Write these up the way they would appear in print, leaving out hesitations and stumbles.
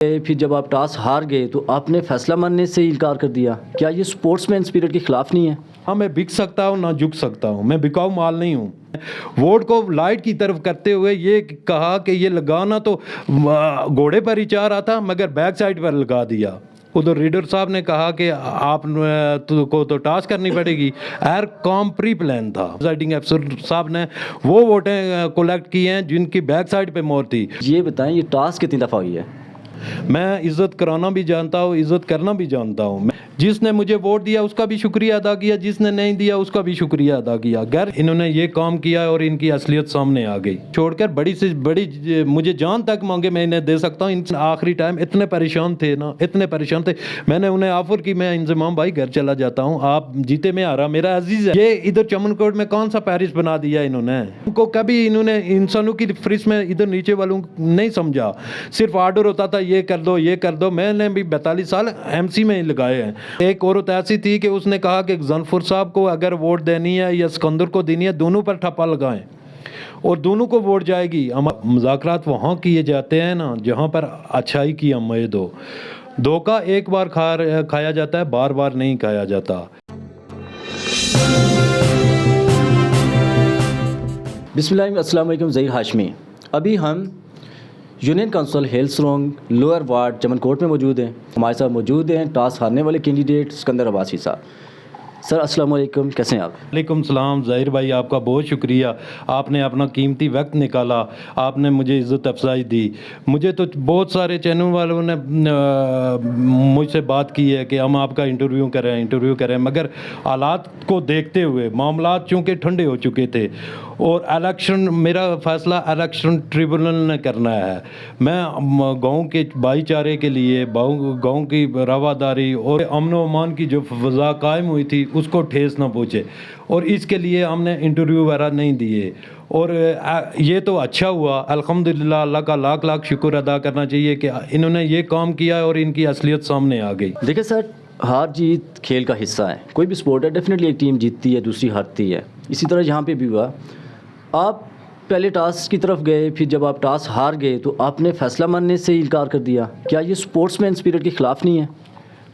फिर जब आप टॉस हार गए तो आपने फैसला मानने से इनकार कर दिया। क्या ये स्पोर्ट्समैन स्पिरिट के खिलाफ नहीं है? हाँ, मैं बिक सकता हूँ ना झुक सकता हूँ, मैं बिकाऊ माल नहीं हूँ। वोट को लाइट की तरफ करते हुए ये कहा कि ये लगाना तो घोड़े पर ही चाह रहा था मगर बैक साइड पर लगा दिया। उधर रीडर साहब ने कहा कि आप को तो टास्क करनी पड़ेगी। एर कॉम प्री प्लान था। प्रिजाइडिंग अफसर साहब ने वो वोटें कलेक्ट की हैं जिनकी बैक साइड पे मोहर थी। ये बताएं, ये टास्क कितनी दफ़ा हुई है? मैं इज़्ज़त कराना भी जानता हूँ, इज़्ज़त करना भी जानता हूँ। जिसने मुझे वोट दिया उसका भी शुक्रिया अदा किया, जिसने नहीं दिया उसका भी शुक्रिया अदा किया। अगर इन्होंने ये काम किया और इनकी असलियत सामने आ गई, छोड़कर बड़ी से बड़ी मुझे जान तक मांगे मैं इन्हें दे सकता हूँ। आखिरी टाइम इतने परेशान थे ना, इतने परेशान थे, मैंने उन्हें ऑफर की, मैं इंजमाम भाई घर चला जाता हूँ, आप जीते में आ रहा, मेरा अजीज है। ये इधर चमनकोट में कौन सा पैरिस बना दिया इन्होंने? उनको कभी इन्होंने इंसानों की फरिश्त में इधर नीचे वालों नहीं समझा। सिर्फ ऑर्डर होता था ये कर दो, ये कर दो। मैंने भी 42 साल एमसी में ही लगाए हैं। एक औरत ऐसी थी कि उसने कहा कि गजनफर साहब को अगर वोट देनी है या सिकंदर को देनी है, दोनों पर ठप्पा लगाएं और दोनों को वोट जाएगी। मुज़ाकरात वहाँ किए जाते हैं ना जहाँ पर अच्छाई की उम्मीद हो। धोखा एक बार खाया जाता है, बार बार नहीं खाया जाता। बिस्मिल्लाह, अस्सलाम वालेकुम। ज़हीर हाशमी। अभी हम यूनियन काउंसिल हेल्सरोंग लोअर वार्ड चमनकोट में मौजूद हैं। हमारे साथ मौजूद हैं टास्क हारने वाले कैंडिडेट सिकंदर अब्बासी साहब। सर अस्सलाम वालेकुम, कैसे हैं आप? वालेकुम सलाम। ज़ाहिर भाई, आपका बहुत शुक्रिया, आपने अपना कीमती वक्त निकाला, आपने मुझे इज़्ज़त अफजाई दी। मुझे तो बहुत सारे चैनल वालों ने मुझसे बात की है कि हम आपका इंटरव्यू करें, मगर हालात को देखते हुए मामलात चूँकि ठंडे हो चुके थे और इलेक्शन, मेरा फ़ैसला इलेक्शन ट्रिब्यूनल ने करना है। मैं गाँव के भाईचारे के लिए, गाँव की रवादारी और अमन व अमान की जो फ़ज़ा कायम हुई थी उसको ठेस ना पहुँचे, और इसके लिए हमने इंटरव्यू वगैरह नहीं दिए। और ये तो अच्छा हुआ, अल्हम्दुलिल्लाह, अल्लाह का लाख लाख शुक्र अदा करना चाहिए कि इन्होंने ये काम किया और इनकी असलियत सामने आ गई। देखिए सर, हार जीत खेल का हिस्सा है। कोई भी स्पोर्ट है, डेफिनेटली एक टीम जीतती है, दूसरी हारती है। इसी तरह यहाँ पे भी हुआ। आप पहले टास्क की तरफ गए, फिर जब आप टास्क हार गए तो आपने फैसला मानने से इनकार कर दिया। क्या ये स्पोर्ट्समैन स्पिरिट के खिलाफ नहीं है?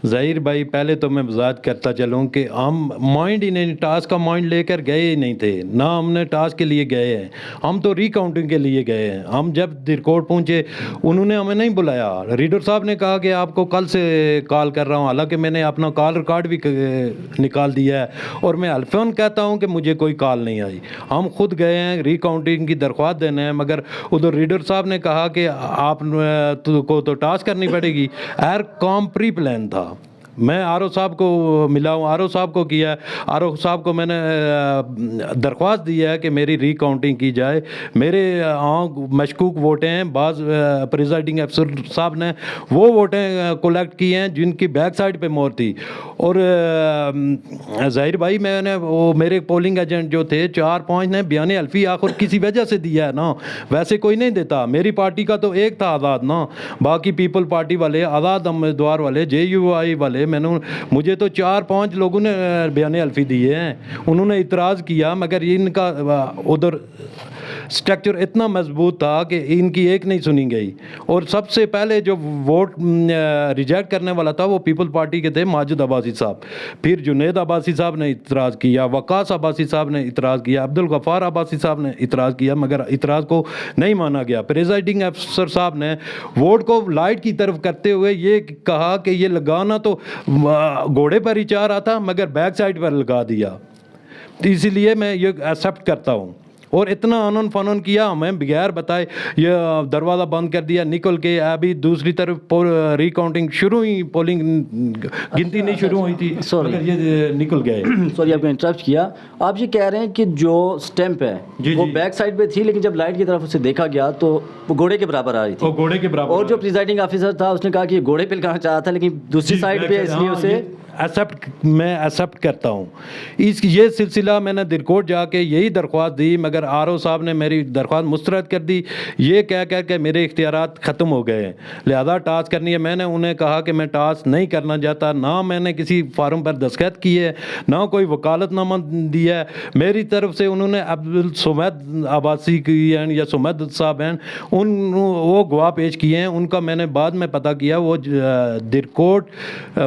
ज़ाहिर भाई, पहले तो मैं वज़ाहत करता चलूँ कि हम माइंड ही नहीं, टास्क का माइंड लेकर गए ही नहीं थे ना, हमने टास्क के लिए गए हैं, हम तो रिकाउंटिंग के लिए गए हैं। हम जब दिरकोट पहुँचे उन्होंने हमें नहीं बुलाया। रीडर साहब ने कहा कि आपको कल से कॉल कर रहा हूँ, हालांकि मैंने अपना कॉल रिकॉर्ड भी निकाल दिया है और मैं अल्फन कहता हूँ कि मुझे कोई कॉल नहीं आई। हम खुद गए हैं रिकाउंटिंग की दरख्वास्त देने हैं, मगर उधर रीडर साहब ने कहा कि आप को तो टास्क करनी पड़ेगी। एर कॉम प्री प्लान था। मैं आर.ओ. साहब को मिला हूँ, आर.ओ. साहब को किया है, आर.ओ. साहब को मैंने दरख्वास्त दी है कि मेरी रिकाउंटिंग की जाए। मेरे मशकूक वोटें हैं, बाज़ प्रिजाइडिंग अफसर साहब ने वो वोटें कलेक्ट की हैं जिनकी बैक साइड पे मोहर थी। और ज़ाहिर भाई, मैंने वो मेरे पोलिंग एजेंट जो थे 4-5 ने बयान अल्फी आखिर किसी वजह से दिया है ना, वैसे कोई नहीं देता। मेरी पार्टी का तो एक था आज़ाद ना, बाकी पीपल पार्टी वाले, आज़ाद उम्मीदवार वाले, JUI वाले, मुझे तो 4-5 लोगों ने बयान अल्फी दिए हैं। उन्होंने इतराज़ किया, मगर इनका उधर स्ट्रक्चर इतना मजबूत था कि इनकी एक नहीं सुनी गई। और सबसे पहले जो वोट रिजेक्ट करने वाला था वो पीपल पार्टी के थे माजिद अब्बासी साहब, फिर जुनैद अब्बासी साहब ने इतराज़ किया, वकास अब्बासी साहब ने इतराज़ किया, अब्दुल गफ़ार अब्बासी साहब ने इतराज़ किया, मगर इतराज़ को नहीं माना गया। प्रिजाइडिंग अफसर साहब ने वोट को लाइट की तरफ करते हुए ये कहा कि ये लगाना तो घोड़े पर ही चाह रहा था मगर बैक साइड पर लगा दिया। इसीलिए मैं ये एक्सेप्ट करता हूँ। और इतना अनन फनन किया, हमें बगैर बताए ये दरवाज़ा बंद कर दिया, निकल के अभी दूसरी तरफ रिकाउंटिंग शुरू ही, पोलिंग गिनती नहीं शुरू हुई थी, मगर ये निकल गए। सॉरी आपको इंटरप्ट किया। आप ये कह रहे हैं कि जो स्टैंप है वो बैक साइड पे थी, लेकिन जब लाइट की तरफ उसे देखा गया तो वो घोड़े के बराबर आ रही थी। घोड़े के बराबर। और जो प्रिजाइडिंग ऑफिसर था उसने कहा कि ये घोड़े पे लगाना चाहा था, लेकिन दूसरी साइड पे इसलिए उसे एक्सेप्ट करता हूँ। ये सिलसिला मैंने दिरकोट जाके यही दरख्वास्त दी, मगर आरओ साहब ने मेरी दरख्वास्त मुस्तरद कर दी, ये कह कर के मेरे इख्तियारात ख़त्म हो गए हैं, लिहाजा टास्क करनी है। मैंने उन्हें कहा कि मैं टास्क नहीं करना चाहता, ना मैंने किसी फार्म पर दस्तखत किए, ना कोई वकालतनामा दिया है। मेरी तरफ से उन्होंने अब्दुल सुमैद अब्बासी की हैं या सुमैद साहब हैं, वो गवाह पेश किए हैं। उनका मैंने बाद में पता किया, वो दिरकोट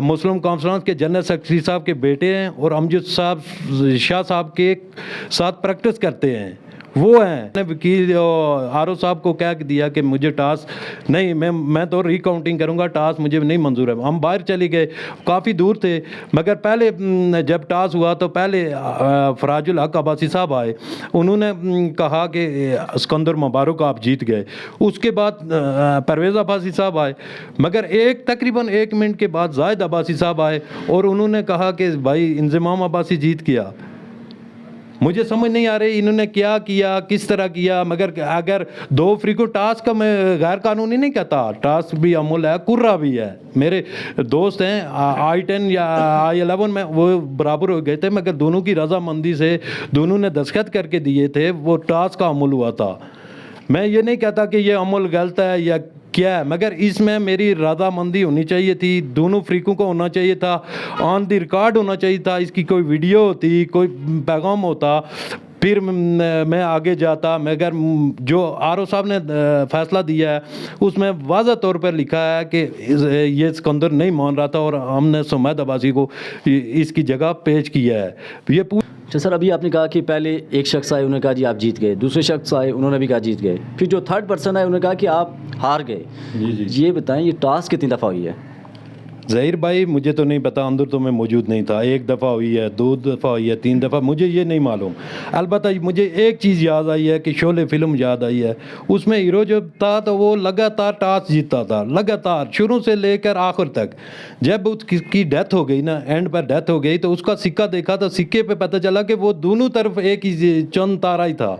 मुस्लिम कॉन्फ्रेंस के जनरल सेक्रेटरी साहब के बेटे हैं और अमजद साहब शाह साहब के साथ प्रैक्टिस करते हैं, वो हैं। वकील आरओ साहब को कह दिया कि मुझे टास्क नहीं, मैं तो रिकाउंटिंग करूंगा, टास्क मुझे नहीं मंजूर है। हम बाहर चले गए, काफ़ी दूर थे, मगर पहले जब टास्क हुआ तो पहले फराजुल हक अब्बासी साहब आए, उन्होंने कहा कि सिकंदर मुबारक आप जीत गए। उसके बाद परवेज़ अब्बासी साहब आए, मगर तकरीबन 1 मिनट के बाद जाहिद अब्बासी साहब आए और उन्होंने कहा कि भाई इंज़माम अब्बासी जीत गया। मुझे समझ नहीं आ रही इन्होंने क्या किया, किस तरह किया। मगर अगर 2 फ्री को टास्क का मैं गैर कानूनी नहीं कहता, टास्क भी अमूल है, कुर्रा भी है। मेरे दोस्त हैं I-10 या I-11 में वो बराबर हो गए थे, मगर दोनों की रजामंदी से दोनों ने दस्तखत करके दिए थे, वो टास्क का अमूल हुआ था। मैं ये नहीं कहता कि ये अमल गलत है या क्या है, मगर इसमें मेरी रजामंदी होनी चाहिए थी, दोनों फ्रीकों को होना चाहिए था, ऑन द रिकॉर्ड होना चाहिए था, इसकी कोई वीडियो होती, कोई पैगाम होता, फिर मैं आगे जाता। मगर जो आरओ साहब ने फैसला दिया है उसमें वाज़ह तौर पर लिखा है कि ये सिकंदर नहीं मान रहा था और हमने सुमैद अब्बासी को इसकी जगह पेश किया है। ये अच्छा सर, अभी आपने कहा कि पहले एक शख्स आए, उन्होंने कहा जी आप जीत गए, दूसरे शख्स आए, उन्होंने भी कहा जीत गए, फिर जो थर्ड पर्सन आए उन्होंने कहा कि आप हार गए। जी। ये बताएं ये टास्क कितनी दफ़ा हुई है? ज़हीर भाई मुझे तो नहीं पता, अंदर तो मैं मौजूद नहीं था। 1 दफ़ा हुई है, 2 दफ़ा हुई है, 3 दफ़ा, मुझे ये नहीं मालूम। अलबत्ता मुझे एक चीज़ याद आई है कि शोले फिल्म याद आई है, उसमें हीरो जो था तो वो लगातार टास्क जीतता था, लगातार शुरू से लेकर आखिर तक। जब उसकी डेथ हो गई ना, एंड पर डेथ हो गई, तो उसका सिक्का देखा तो सिक्के पे पता चला कि वो दोनों तरफ एक ही चंद तारा ही था।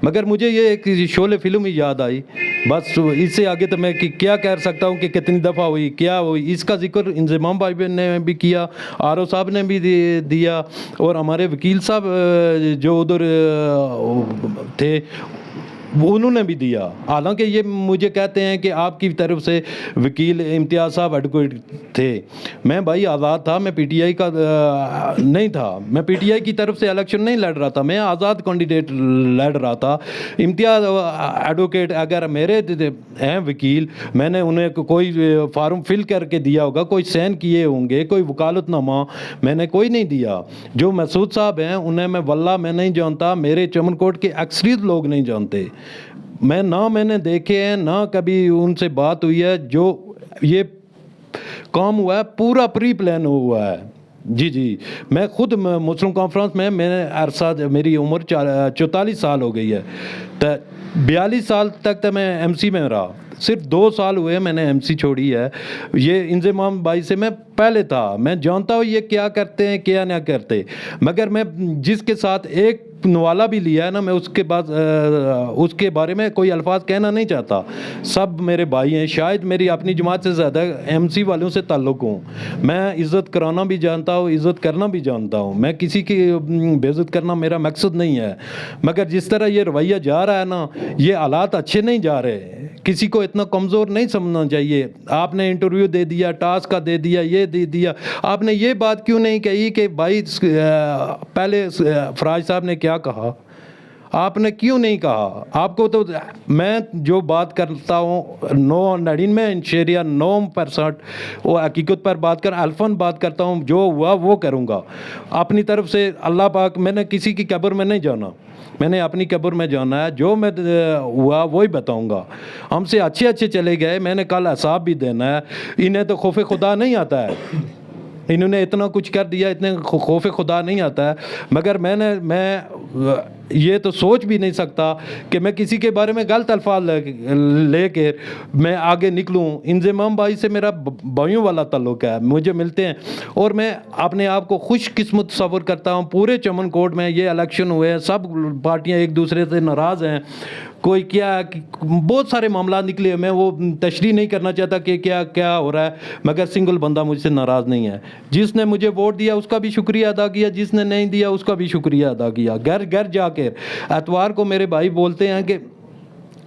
मगर मुझे ये एक शोले फिल्म ही याद आई, बस इससे आगे तो मैं क्या कह सकता हूँ कि कितनी दफ़ा हुई, क्या हुई, इसका जिक्र इंज़माम भाई ने भी किया, आरओ साहब ने भी दिया, और हमारे वकील साहब जो उधर थे उन्होंने भी दिया। हालांकि ये मुझे कहते हैं कि आपकी तरफ से वकील इम्तियाज़ साहब एडवोकेट थे, मैं भाई आज़ाद था, मैं पीटीआई का नहीं था, मैं पीटीआई की तरफ से इलेक्शन नहीं लड़ रहा था, मैं आज़ाद कैंडिडेट लड़ रहा था। इम्तियाज़ एडवोकेट अगर मेरे हैं वकील, मैंने उन्हें कोई फार्म फिल करके दिया होगा, कोई साइन किए होंगे, कोई वकालतनामा मैंने कोई नहीं दिया। जो मसूद साहब हैं उन्हें मैं वल्लाह मैं नहीं जानता, मेरे चमनकोट के अक्सरियत लोग नहीं जानते, मैंने देखे हैं, ना कभी उनसे बात हुई है। जो ये काम हुआ है पूरा प्री प्लान हुआ है। जी, मैं खुद मुस्लिम कॉन्फ्रेंस में मैंने अरसा, मेरी उम्र 44 साल हो गई है, तो 42 साल तक तो मैं एमसी में रहा, सिर्फ 2 साल हुए मैंने एमसी छोड़ी है। ये इंज़माम भाई से मैं पहले था, मैं जानता हूँ ये क्या करते हैं क्या ना करते, मगर मैं जिसके साथ एक नवाला भी लिया है ना, मैं उसके बाद उसके बारे में कोई अल्फाज कहना नहीं चाहता। सब मेरे भाई हैं, शायद मेरी अपनी जमात से ज़्यादा एमसी वालों से ताल्लुक़ हूँ। मैं इज़्ज़त कराना भी जानता हूँ, इज़्ज़त करना भी जानता हूँ, मैं किसी की बेइज्जत करना मेरा मकसद नहीं है। मगर जिस तरह ये रवैया जा रहा है ना, ये हालात अच्छे नहीं जा रहे, किसी को इतना कमज़ोर नहीं समझना चाहिए। आपने इंटरव्यू दे दिया, टास्क का दे दिया, ये दे दिया, आपने ये बात क्यों नहीं कही कि भाई पहले फराज साहब ने क्या कहा, आपने क्यों नहीं कहा? आपको तो मैं जो बात करता हूँ 99 शेरिया 9% वो हकीकत पर बात कर अल्फन बात करता हूँ, जो हुआ वो करूँगा अपनी तरफ से। अल्लाह पाक, मैंने किसी की कब्र में नहीं जाना, मैंने अपनी कब्र में जाना है, जो मैं हुआ वही बताऊंगा। हमसे अच्छे चले गए, मैंने कल हिसाब भी देना है। इन्हें तो खौफ खुदा नहीं आता है, इन्होंने इतना कुछ कर दिया, इतने खौफ खुदा नहीं आता है। मगर मैं ये तो सोच भी नहीं सकता कि मैं किसी के बारे में गलत अल्फाज लेकर मैं आगे निकलूं। इंज़माम भाई से मेरा भाइयों वाला ताल्लुक़ है, मुझे मिलते हैं और मैं अपने आप को खुशकिस्मत तस्वर करता हूं। पूरे चमन कोट में ये इलेक्शन हुए हैं, सब पार्टियां एक दूसरे से नाराज़ हैं, कोई क्या बहुत सारे मामला निकले। मैं वो तशरीह नहीं करना चाहता कि क्या क्या हो रहा है, मगर सिंगल बंदा मुझसे नाराज़ नहीं है। जिसने मुझे वोट दिया उसका भी शुक्रिया अदा किया, जिसने नहीं दिया उसका भी शुक्रिया अदा किया। घर घर जाकर एतवार को मेरे भाई बोलते हैं कि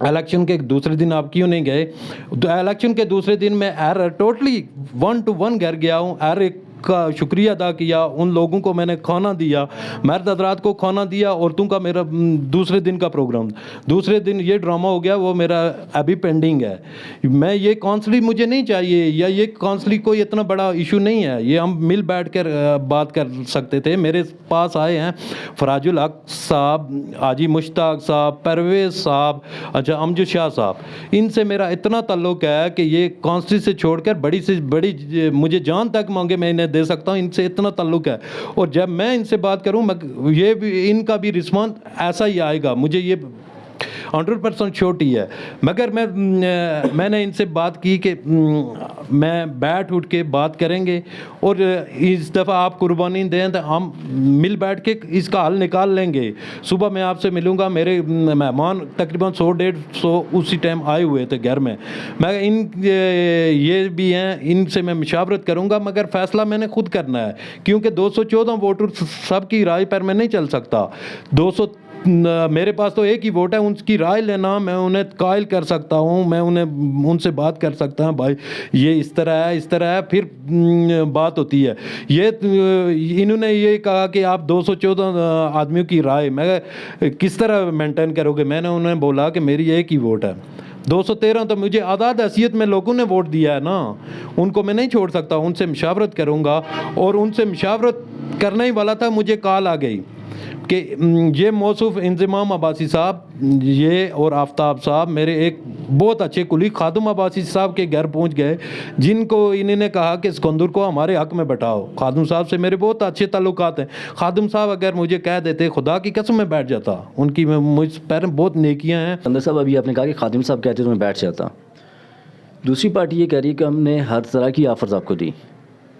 इलेक्शन के दूसरे दिन आप क्यों नहीं गए, तो इलेक्शन के दूसरे दिन मैं टोटली 1 to 1 घर गया हूँ, हर एक का शुक्रिया अदा किया। उन लोगों को मैंने खाना दिया, मर्द हजरात को खाना दिया, औरतों का मेरा दूसरे दिन का प्रोग्राम, दूसरे दिन ये ड्रामा हो गया, वो मेरा अभी पेंडिंग है। मैं ये काउंसलिंग मुझे नहीं चाहिए, या ये काउंसलिंग कोई इतना बड़ा इशू नहीं है, ये हम मिल बैठ कर बात कर सकते थे। मेरे पास आए हैं फराजुल हक साहब, हाजी मुश्ताक साहब, परवेज़ साहब, अच्छा अमजद शाह साहब, इनसे मेरा इतना ताल्लुक़ है कि ये काउंसलिंग से छोड़कर बड़ी से बड़ी मुझे जान तक मांगे मैं इन्हें दे सकता हूं, इनसे इतना ताल्लुक़ है। और जब मैं इनसे बात करूं, ये भी इनका भी रिस्पॉन्स ऐसा ही आएगा, मुझे ये 100% छोटी है। मगर मैंने इनसे बात की कि मैं बैठ उठ के बात करेंगे और इस दफ़ा आप कुर्बानी दें तो हम मिल बैठ के इसका हल निकाल लेंगे। सुबह मैं आपसे मिलूँगा, मेरे मेहमान तकरीबन 100-150 उसी टाइम आए हुए थे घर में। मैं ये भी हैं, इनसे मैं मशावरत करूँगा, मगर फ़ैसला मैंने खुद करना है, क्योंकि 214 वोटर सबकी राय पर मैं नहीं चल सकता। 200 मेरे पास तो एक ही वोट है, उनकी राय लेना, मैं उन्हें कायल कर सकता हूँ, मैं उनसे बात कर सकता हूँ, भाई ये इस तरह है, इस तरह है, फिर बात होती है। ये इन्होंने ये कहा कि आप 214 आदमियों की राय मैं किस तरह मेंटेन करोगे। मैंने उन्हें बोला कि मेरी एक ही वोट है, 213 तो मुझे आज़ाद हैसियत में लोगों ने वोट दिया है ना, उनको मैं नहीं छोड़ सकता, उनसे मशावरत करूँगा। और उनसे मशावरत करने ही वाला था, मुझे कॉल आ गई कि ये मौसूफ इंज़माम अब्बासी साहब, ये और आफ्ताब साहब मेरे एक बहुत अच्छे कुलीग खादम अब्बासी साहब के घर पहुंच गए, जिनको इन्होंने कहा कि सिकंदर को हमारे हक में बैठाओ। खादम साहब से मेरे बहुत अच्छे ताल्लुकात हैं। खादम साहब अगर मुझे कह देते, खुदा की कसम में बैठ जाता, उनकी मुझ पर बहुत नेकियां हैं। सिकंदर साहब, अभी आपने कहा कि खादिम साहब कहते तो मैं बैठ जाता। दूसरी पार्टी ये कह रही है कि हमने हर तरह की ऑफ़र्स आपको दी,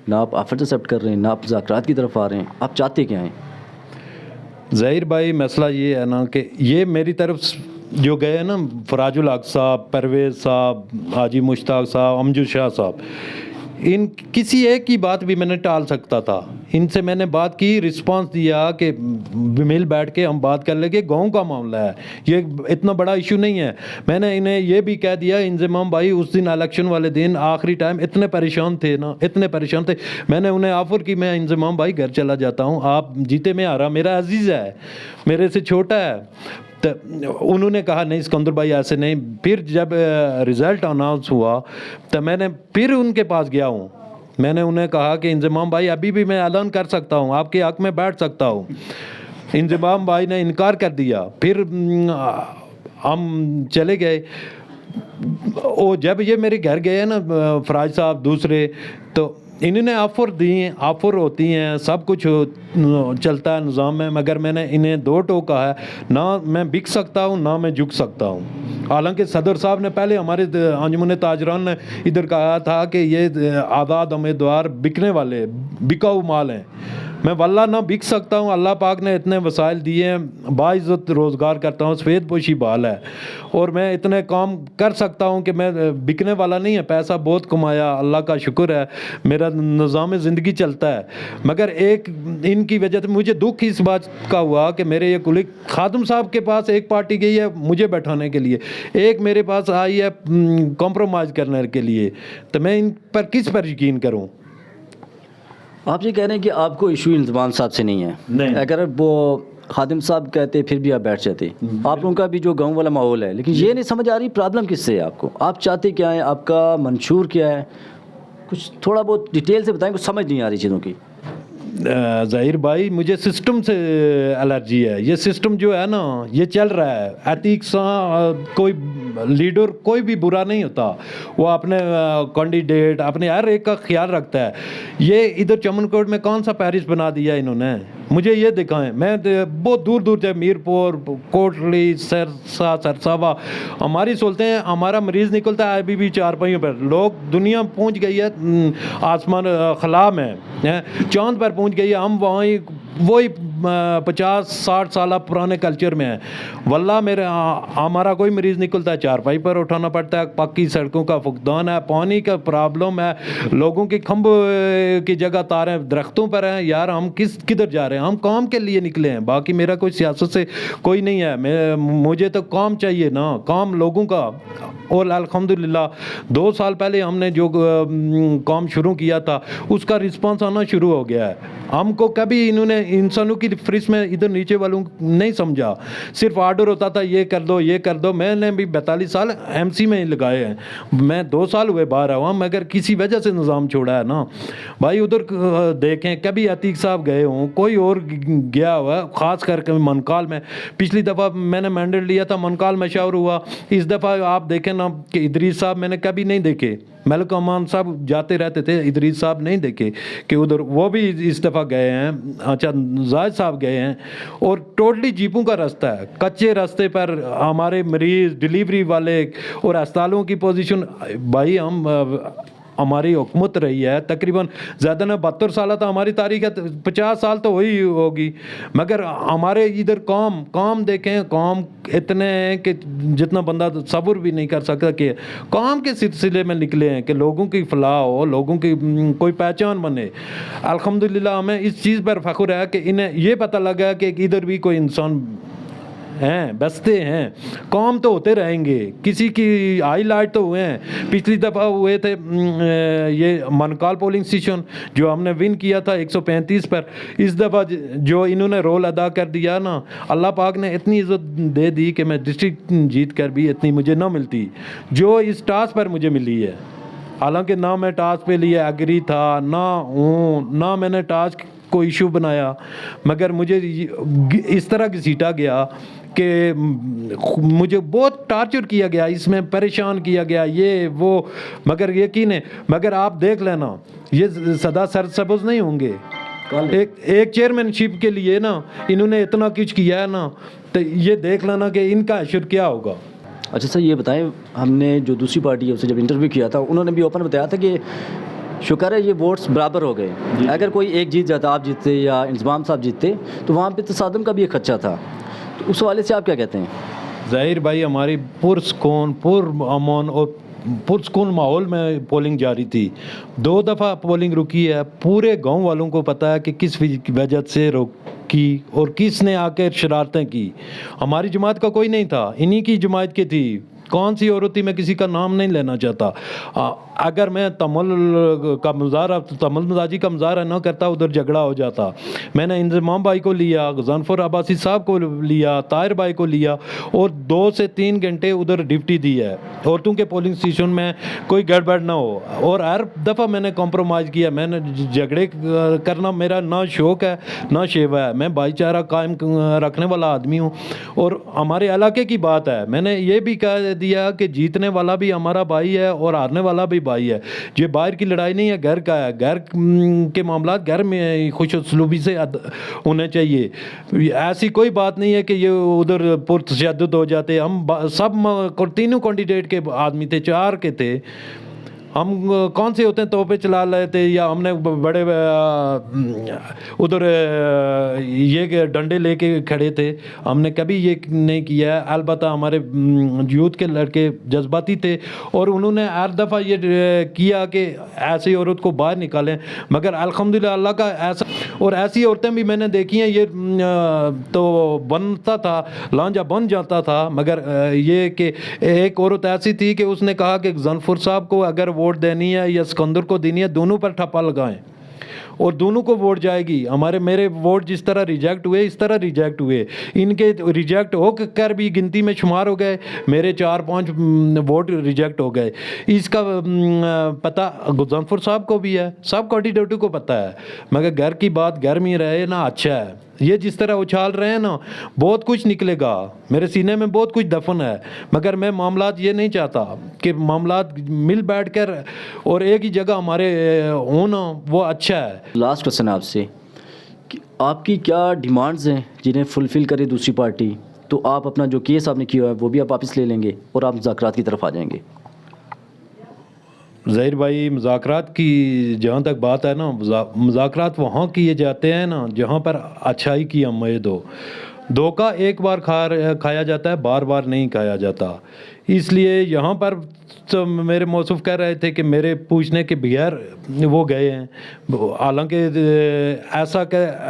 ना आप ऑफ़र्स एक्सेप्ट कर रहे हैं, ना आप मुज़ाकरात की तरफ आ रहे हैं, आप चाहते क्या हैं? ज़ाहिर भाई मसला ये है ना कि ये मेरी तरफ जो गए हैं ना, फराजुल हक साहब, परवेज़ साहब, हाजी मुश्ताक साहब, अमजद शाह साहब, इन किसी एक की बात भी मैंने टाल सकता था। इनसे मैंने बात की, रिस्पांस दिया कि मिल बैठ के हम बात कर लेंगे, गांव का मामला है, ये इतना बड़ा इशू नहीं है। मैंने इन्हें ये भी कह दिया, इंज़माम भाई उस दिन इलेक्शन वाले दिन आखिरी टाइम इतने परेशान थे ना, इतने परेशान थे, मैंने उन्हें ऑफ़र की, मैं इंज़माम भाई घर चला जाता हूँ, आप जीते में आ रहा, मेरा अजीज़ है, मेरे से छोटा है। तो उन्होंने कहा नहीं सिकंदर भाई ऐसे नहीं। फिर जब रिज़ल्ट अनाउंस हुआ तो मैंने फिर उनके पास गया हूँ, मैंने उन्हें कहा कि इंज़माम भाई अभी भी मैं ऐलान कर सकता हूँ, आपके हक़ में बैठ सकता हूँ। इंज़माम भाई ने इनकार कर दिया। फिर हम चले गए। और जब ये मेरे घर गए ना फराज साहब दूसरे, तो इन्होंने ऑफ़र दिए, ऑफ़र होती हैं, सब कुछ चलता है निज़ाम में, मगर मैंने इन्हें दो टोका है, ना मैं बिक सकता हूँ ना मैं झुक सकता हूँ। हालांकि सदर साहब ने पहले हमारे अंजुमन ताजरान ने इधर कहा था कि ये आज़ाद उम्मीदवार बिकने वाले बिकाऊ माल हैं। मैं वल्ला ना बिक सकता हूँ, अल्लाह पाक ने इतने वसाइल दिए हैं, बाइज़्ज़त रोज़गार करता हूँ, सफ़ेद पोशी बाल है, और मैं इतने काम कर सकता हूँ कि मैं बिकने वाला नहीं है। पैसा बहुत कमाया, अल्लाह का शुक्र है, मेरा निज़ाम ज़िंदगी चलता है। मगर एक इनकी वजह से मुझे दुख इस बात का हुआ कि मेरे ये कुलीग खादम साहब के पास एक पार्टी गई है मुझे बैठाने के लिए, एक मेरे पास आई है कॉम्प्रोमाइज़ करने के लिए, तो मैं इन पर किस पर यकीन करूँ? आप ये कह रहे हैं कि आपको इशू इंज़माम साहब से नहीं है? नहीं। अगर वो खादिम साहब कहते फिर भी आप बैठ जाते। आप लोगों का भी जो गांव वाला माहौल है, लेकिन ये नहीं समझ आ रही प्रॉब्लम किससे है आपको, आप चाहते क्या है, आपका मंशूर क्या है, कुछ थोड़ा बहुत डिटेल से बताएं, कुछ समझ नहीं आ रही चीज़ों की। ज़ाहिर भाई मुझे सिस्टम से एलर्जी है। ये सिस्टम जो है ना ये चल रहा है, एथिक्स कोई लीडर कोई भी बुरा नहीं होता, वो अपने कैंडिडेट अपने हर एक का ख्याल रखता है। ये इधर चमनकोट में कौन सा पेरिस बना दिया इन्होंने, मुझे ये दिखाएं। मैं बहुत दूर दूर से मीरपुर, कोटली, सरसा, सरसावा, हमारी सहूलतें, हमारा मरीज़ निकलता है अभी भी चारपाइयों पर। लोग, दुनिया पहुंच गई है आसमान खला में, चांद पर पहुंच गई है, हम वही 50-60 साल पुराने कल्चर में है। वल्लाह हमारा कोई मरीज़ निकलता है चारपाई पर उठाना पड़ता है, पक्की सड़कों का फुकदान है, पानी का प्रॉब्लम है, लोगों के खंभ की जगह तारें दरख्तों पर हैं। यार हम किधर जा रहे हैं? हम काम के लिए निकले हैं, बाकी मेरा कोई सियासत से कोई नहीं है। मुझे तो काम चाहिए ना, काम लोगों का। और अल्हम्दुलिल्लाह 2 साल पहले हमने जो काम शुरू किया था उसका रिस्पांस आना शुरू हो गया है। हमको कभी इन्होंने इंसानों की फरिश्त में इधर नीचे वालों नहीं समझा, सिर्फ ऑर्डर होता था ये कर दो, ये कर दो। मैंने भी 42 साल एमसी में ही लगाए हैं, मैं 2 साल हुए बाहर आया, मगर किसी वजह से निज़ाम छोड़ा है ना भाई। उधर देखें, कभी अतीक साहब गए हों, कोई और गया हुआ, ख़ास करके मनकाल में। पिछली दफ़ा मैंने मैंडेट लिया था, मनकाल में शावर हुआ। इस दफ़ा आप देखें ना कि इदरीस साहब मैंने कभी नहीं देखे, मलिक अमान साहब जाते रहते थे, इदरीस साहब नहीं देखे कि उधर, वो भी इस दफ़ा गए हैं। अच्छा, जायद साहब गए हैं। और टोटली जीपों का रास्ता है, कच्चे रास्ते पर हमारे मरीज़, डिलीवरी वाले और अस्पतालों की पोजीशन। भाई हमारी हुकूमत रही है तकरीबन ज़्यादा ना 72 साल, तो हमारी तारीख है 50 साल तो वही होगी, मगर हमारे इधर काम देखें, काम इतने हैं कि जितना बंदा सब्र भी नहीं कर सकता कि काम के सिलसिले में निकले हैं कि लोगों की फलाह हो, लोगों की कोई पहचान बने। अल्हम्दुलिल्लाह हमें इस चीज़ पर फ़ख्र है कि इन्हें ये पता लगा कि इधर भी कोई इंसान हैं, बसते हैं, काम तो होते रहेंगे। किसी की हाईलाइट तो हुए हैं, पिछली दफ़ा हुए थे ये मनकाल पोलिंग स्टेशन जो हमने विन किया था 135 पर। इस दफ़ा जो इन्होंने रोल अदा कर दिया ना, अल्लाह पाक ने इतनी इज़्ज़त दे दी कि मैं डिस्ट्रिक्ट जीत कर भी इतनी मुझे ना मिलती जो इस टास्क पर मुझे मिली है। हालांकि ना मैं टास्क पे लिए एग्री था, ना मैंने टास्क को इशू बनाया, मगर मुझे इस तरह घसीटा गया कि मुझे बहुत टार्चर किया गया, इसमें परेशान किया गया, ये वो। मगर यकीन है, मगर आप देख लेना ये सदा सरसब्ज़ नहीं होंगे। एक चेयरमैनशिप के लिए ना इन्होंने इतना कुछ किया है ना, तो ये देख लेना कि इनका अशर क्या होगा। अच्छा सर, ये बताएं, हमने जो दूसरी पार्टी है उससे जब इंटरव्यू किया था, उन्होंने भी ओपन बताया था कि शुक्र है ये वोट्स बराबर हो गए, अगर कोई एक जीत जाता, आप जीतते या इंतज़ाम साहब जीतते, तो वहाँ पे तसादम का भी एक खदशा था। तो उस हवाले से आप क्या कहते हैं? ज़ाहिर भाई, हमारी पुरसकून, पुरअमन और पुरसकून माहौल में पोलिंग जारी थी। 2 दफ़ा पोलिंग रुकी है, पूरे गांव वालों को पता है कि किस वजह से रोकी और किसने आकर शरारतें की। हमारी जमात का कोई नहीं था, इन्हीं की जमात की थी। कौन सी औरत थी, मैं किसी का नाम नहीं लेना चाहता। अगर मैं तमुल मजाजी का मुजाहरा न करता, उधर झगड़ा हो जाता। मैंने इंजमाम भाई को लिया, गज़नफ़र अब्बासी साहब को लिया, ताहिर भाई को लिया और 2 से 3 घंटे उधर ड्यूटी दी है औरतों के पोलिंग स्टेशन में कोई गड़बड़ ना हो। और हर दफ़ा मैंने कॉम्प्रोमाइज़ किया। मैंने झगड़े करना मेरा ना शौक़ है ना शेवा है। मैं भाईचारा कायम रखने वाला आदमी हूँ। और हमारे इलाके की बात है, मैंने ये भी कह दिया कि जीतने वाला भी हमारा भाई है और हारने वाला भी भाई है। ये बाहर की लड़ाई नहीं है, घर का है। घर के मामला घर में खुश उसलूबी से होने चाहिए। ऐसी कोई बात नहीं है कि ये उधर पुरतशद्दुद हो जाते। हम सब तीनों कैंडिडेट के आदमी थे, 4 के थे। हम कौन से होते हैं तोपे चला रहे थे या हमने बड़े उधर ये डंडे लेके खड़े थे, हमने कभी ये नहीं किया है। अलबत्ता हमारे यूथ के लड़के जज्बाती थे और उन्होंने हर दफ़ा ये किया कि ऐसी औरत को बाहर निकालें। मगर अल्हम्दुलिल्लाह अल्लाह का ऐसा, और ऐसी औरतें भी मैंने देखी हैं, ये तो बनता था, लांजा बन जाता था। मगर ये कि एक औरत ऐसी थी कि उसने कहा कि गज़नफ़र साहब को अगर वोट देनी है या सिकंदर को देनी है, दोनों पर ठप्पा लगाएं और दोनों को वोट जाएगी। मेरे वोट जिस तरह रिजेक्ट हुए, इस तरह रिजेक्ट हुए। इनके रिजेक्ट होकर भी गिनती में शुमार हो गए, मेरे 4-5 वोट रिजेक्ट हो गए। इसका पता गज़नफ़र साहब को भी है, सब कैंडिडेटों को पता है। मगर घर की बात घर में रहे ना, अच्छा है। ये जिस तरह उछाल रहे हैं ना, बहुत कुछ निकलेगा। मेरे सीने में बहुत कुछ दफन है। मगर मैं मामलात ये नहीं चाहता कि मामलात मिल बैठ कर और एक ही जगह हमारे होना वो अच्छा है। लास्ट क्वेश्चन आपसे कि आपकी क्या डिमांड्स हैं जिन्हें फुलफ़िल करे दूसरी पार्टी, तो आप अपना जो केस आपने किया है वो भी आप वापस ले लेंगे और आप मुज़ाकरात की तरफ आ जाएंगे? ज़हीर भाई, मुज़ाकरात की जहाँ तक बात है ना, मुज़ाकरात वहाँ किए जाते हैं ना जहाँ पर अच्छाई की उम्मीद हो। धोखा एक बार खाया जाता है, बार बार नहीं खाया जाता। इसलिए यहाँ पर तो मेरे मौसूफ़ कह रहे थे कि मेरे पूछने के बगैर वो गए हैं, हालांकि ऐसा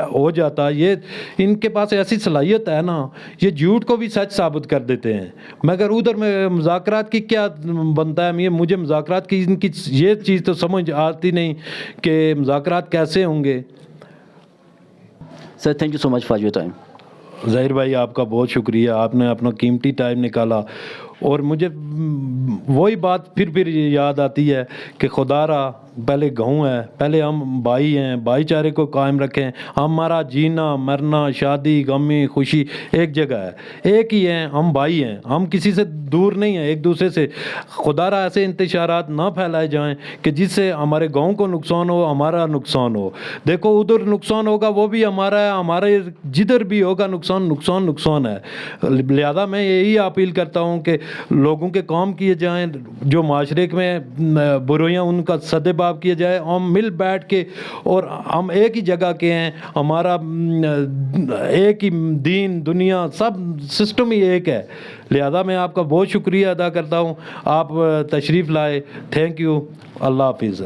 हो जाता, ये इनके पास ऐसी सलाहियत है ना, ये झूठ को भी सच साबित कर देते हैं। मगर उधर में मुज़ाकरात की क्या बनता है, ये मुझे मुज़ाकरात की इनकी ये चीज़ तो समझ आती नहीं कि मुज़ाकरात कैसे होंगे। Sir thank you so much for your time. Zaheer भाई, आपका बहुत शुक्रिया, आपने अपना कीमती टाइम निकाला। और मुझे वही बात फिर याद आती है कि खुदारा पहले गाँव है, पहले हम भाई हैं, भाईचारे को कायम रखें। हमारा जीना मरना, शादी गमी खुशी एक जगह है, एक ही हैं, हम भाई हैं, हम किसी से दूर नहीं हैं एक दूसरे से। खुदारा ऐसे इंतशारात ना फैलाए जाएं कि जिससे हमारे गाँव को नुकसान हो, हमारा नुकसान हो। देखो उधर नुकसान होगा वो भी हमारा है, हमारे जिधर भी होगा नुकसान है। लिहाजा मैं यही अपील करता हूँ कि लोगों के काम किए जाएं, जो माशरे में बुराइयां उनका सदेबाब किया जाए। हम मिल बैठ के, और हम एक ही जगह के हैं, हमारा एक ही दीन दुनिया सब सिस्टम ही एक है। लिहाजा मैं आपका बहुत शुक्रिया अदा करता हूँ, आप तशरीफ़ लाए। Thank you. अल्लाह हाफिज़।